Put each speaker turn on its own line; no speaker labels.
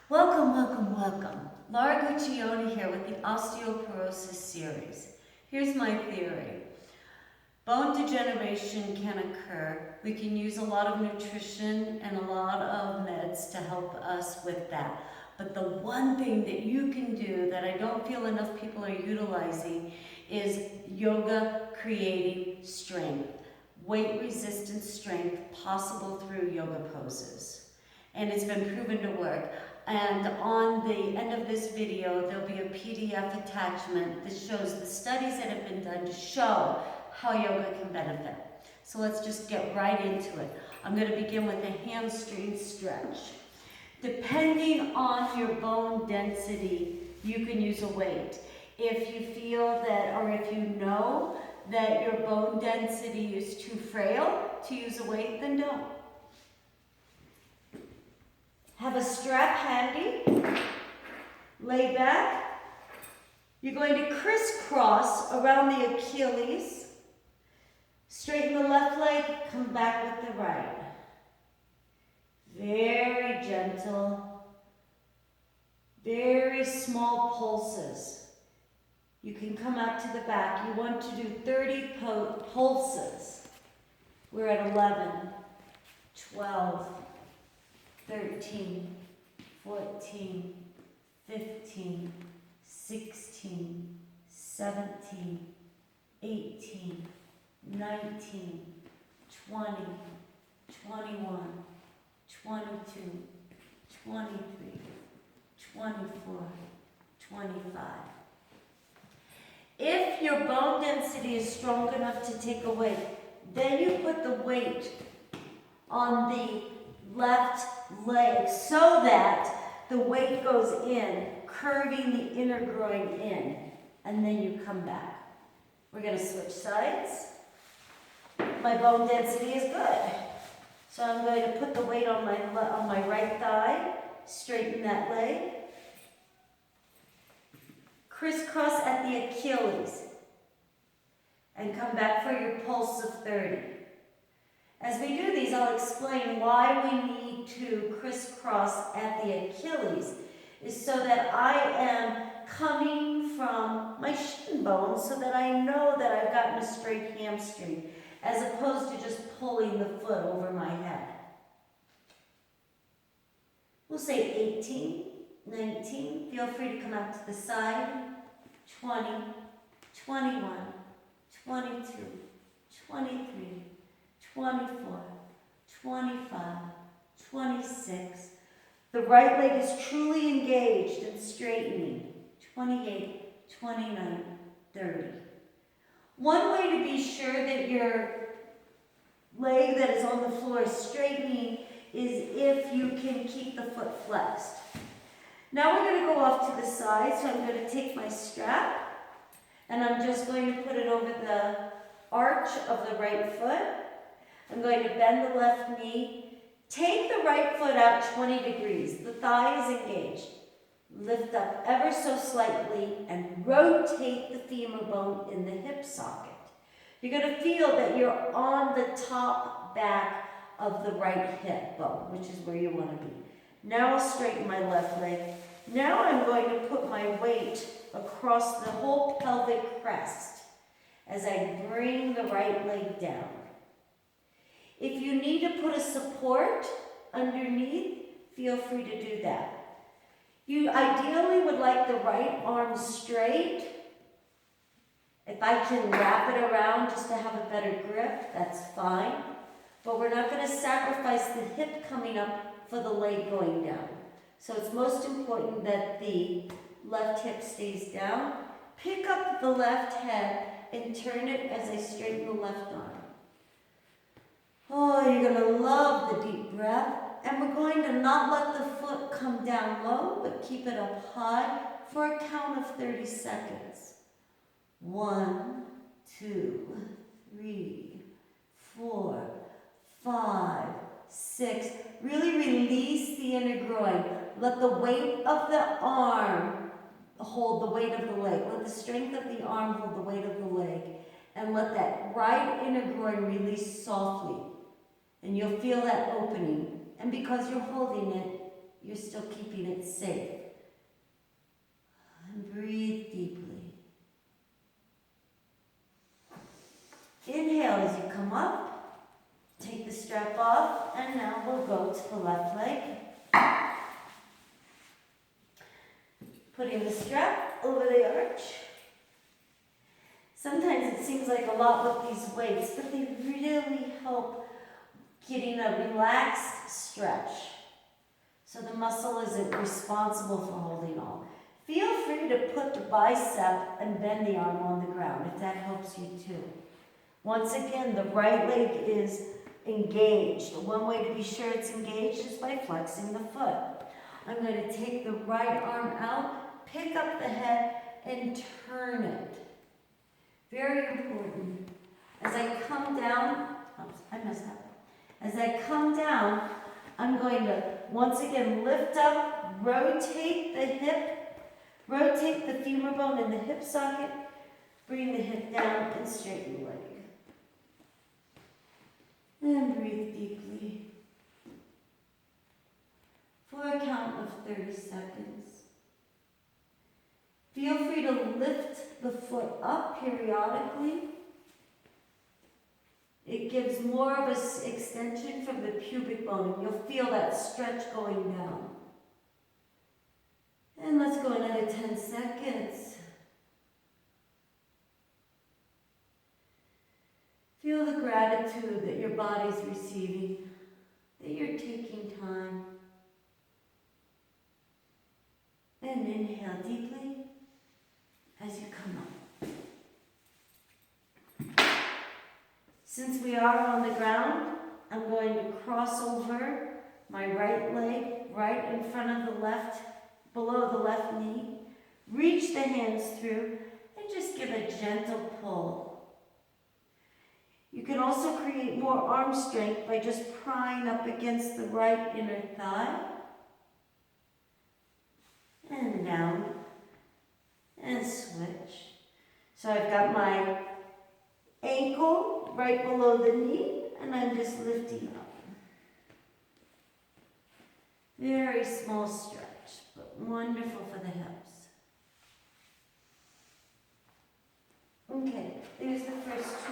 Welcome, welcome, welcome. Laura Guccione here with the Osteoporosis series. Here's my theory. Bone degeneration can occur. We can use a lot of nutrition and a lot of meds to help us with that. But the one thing that you can do that I don't feel enough people are utilizing is yoga creating strength. Weight resistant strength possible through yoga poses. And it's been proven to work. And on the end of this video, there'll be a PDF attachment that shows the studies that have been done to show how yoga can benefit. So let's just get right into it. I'm going to begin with a hamstring stretch. Depending on your bone density, you can use a weight. If you feel that, or if you know that your bone density is too frail to use a weight, then don't. Have a strap handy, lay back. You're going to crisscross around the Achilles. Straighten the left leg, come back with the right. Very gentle, very small pulses. You can come out to the back. You want to do 30 pulses. We're at 11, 12, 13, 14, 15, 16, 17, 18, 19, 20, 21, 22, 23, 24, 25. If your bone density is strong enough to take a weight, then you put the weight on the left leg so that the weight goes in, curving the inner groin in, and then you come back. We're going to switch sides. My bone density is good. So I'm going to put the weight on my right thigh, straighten that leg. Crisscross at the Achilles, and come back for your pulse of 30. As we do these, I'll explain why we need to crisscross at the Achilles, is so that I am coming from my shin bone so that I know that I've gotten a straight hamstring, as opposed to just pulling the foot over my head. We'll say 18, 19, feel free to come out to the side, 20, 21, 22, 23, 24, 25, 26. The right leg is truly engaged and straightening, 28, 29, 30. One way to be sure that your leg that is on the floor is straightening is if you can keep the foot flexed. Now we're going to go off to the side, so I'm going to take my strap and I'm just going to put it over the arch of the right foot. I'm going to bend the left knee. Take the right foot out 20 degrees. The thigh is engaged. Lift up ever so slightly and rotate the femur bone in the hip socket. You're going to feel that you're on the top back of the right hip bone, which is where you want to be. Now I'll straighten my left leg. Now I'm going to put my weight across the whole pelvic crest as I bring the right leg down. If you need to put a support underneath, feel free to do that. You ideally would like the right arm straight. If I can wrap it around just to have a better grip, that's fine. But we're not going to sacrifice the hip coming up for the leg going down. So it's most important that the left hip stays down. Pick up the left head and turn it as I straighten the left arm. Oh, you're going to love the deep breath. And we're going to not let the foot come down low, but keep it up high for a count of 30 seconds. 1, 2, 3, 4, 5, 6. Really release the inner groin. Let the weight of the arm hold the weight of the leg. Let the strength of the arm hold the weight of the leg. And let that right inner groin release softly. And you'll feel that opening. And because you're holding it, you're still keeping it safe. And breathe deeply. Inhale as you come up. Take the strap off, and now we'll go to the left leg. Putting the strap over the arch. Sometimes it seems like a lot with these weights, but they really help getting a relaxed stretch. So the muscle isn't responsible for holding all. Feel free to put the bicep and bend the arm on the ground if that helps you too. Once again, the right leg is engaged. One way to be sure it's engaged is by flexing the foot. I'm going to take the right arm out, pick up the head, and turn it. Very important. As I come down, oops, I messed up. As I come down, I'm going to once again lift up, rotate the hip, rotate the femur bone in the hip socket, bring the hip down and straighten the leg. And breathe deeply for a count of 30 seconds. Feel free to lift the foot up periodically. It gives more of an extension from the pubic bone, and you'll feel that stretch going down. And let's go another 10 seconds. Feel the gratitude that your body's receiving, that you're taking time. And inhale deeply as you come up. Since we are on the ground, I'm going to cross over my right leg right in front of the left, below the left knee. Reach the hands through and just give a gentle pull. You can also create more arm strength by just prying up against the right inner thigh. And down. And switch. So I've got my ankle right below the knee, and I'm just lifting up. Very small stretch, but wonderful for the hips.